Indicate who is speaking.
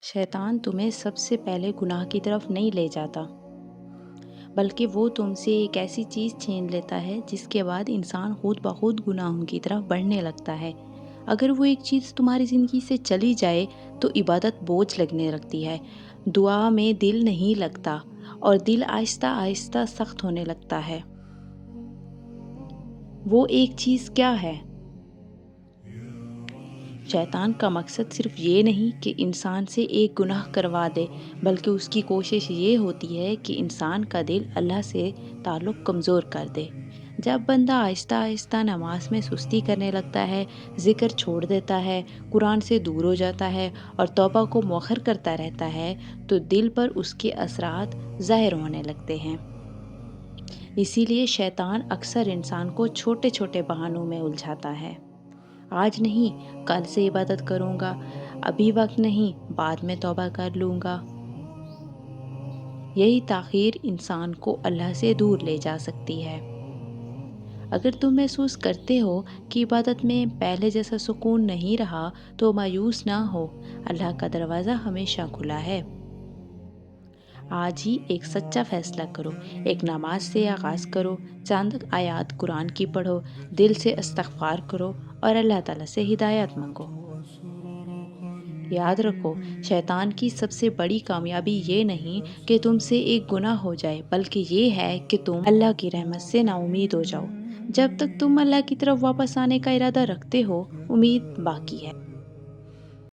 Speaker 1: شیطان تمہیں سب سے پہلے گناہ کی طرف نہیں لے جاتا، بلکہ وہ تم سے ایک ایسی چیز چھین لیتا ہے جس کے بعد انسان خود بخود گناہوں کی طرف بڑھنے لگتا ہے۔ اگر وہ ایک چیز تمہاری زندگی سے چلی جائے تو عبادت بوجھ لگنے لگتی ہے، دعا میں دل نہیں لگتا، اور دل آہستہ آہستہ سخت ہونے لگتا ہے۔ وہ ایک چیز کیا ہے؟ شیطان کا مقصد صرف یہ نہیں کہ انسان سے ایک گناہ کروا دے، بلکہ اس کی کوشش یہ ہوتی ہے کہ انسان کا دل اللہ سے تعلق کمزور کر دے۔ جب بندہ آہستہ آہستہ نماز میں سستی کرنے لگتا ہے، ذکر چھوڑ دیتا ہے، قرآن سے دور ہو جاتا ہے اور توبہ کو مؤخر کرتا رہتا ہے، تو دل پر اس کے اثرات ظاہر ہونے لگتے ہیں۔ اسی لیے شیطان اکثر انسان کو چھوٹے چھوٹے بہانوں میں الجھاتا ہے۔ آج نہیں، کل سے عبادت کروں گا، ابھی وقت نہیں، بعد میں توبہ کر لوں گا۔ یہی تاخیر انسان کو اللہ سے دور لے جا سکتی ہے۔ اگر تم محسوس کرتے ہو کہ عبادت میں پہلے جیسا سکون نہیں رہا تو مایوس نہ ہو، اللہ کا دروازہ ہمیشہ کھلا ہے۔ آج ہی ایک سچا فیصلہ کرو، ایک نماز سے آغاز کرو، چند آیات قرآن کی پڑھو، دل سے استغفار کرو اور اللہ تعالیٰ سے ہدایت مانگو۔ یاد رکھو، شیطان کی سب سے بڑی کامیابی یہ نہیں کہ تم سے ایک گناہ ہو جائے، بلکہ یہ ہے کہ تم اللہ کی رحمت سے نا امید ہو جاؤ۔ جب تک تم اللہ کی طرف واپس آنے کا ارادہ رکھتے ہو، امید باقی ہے۔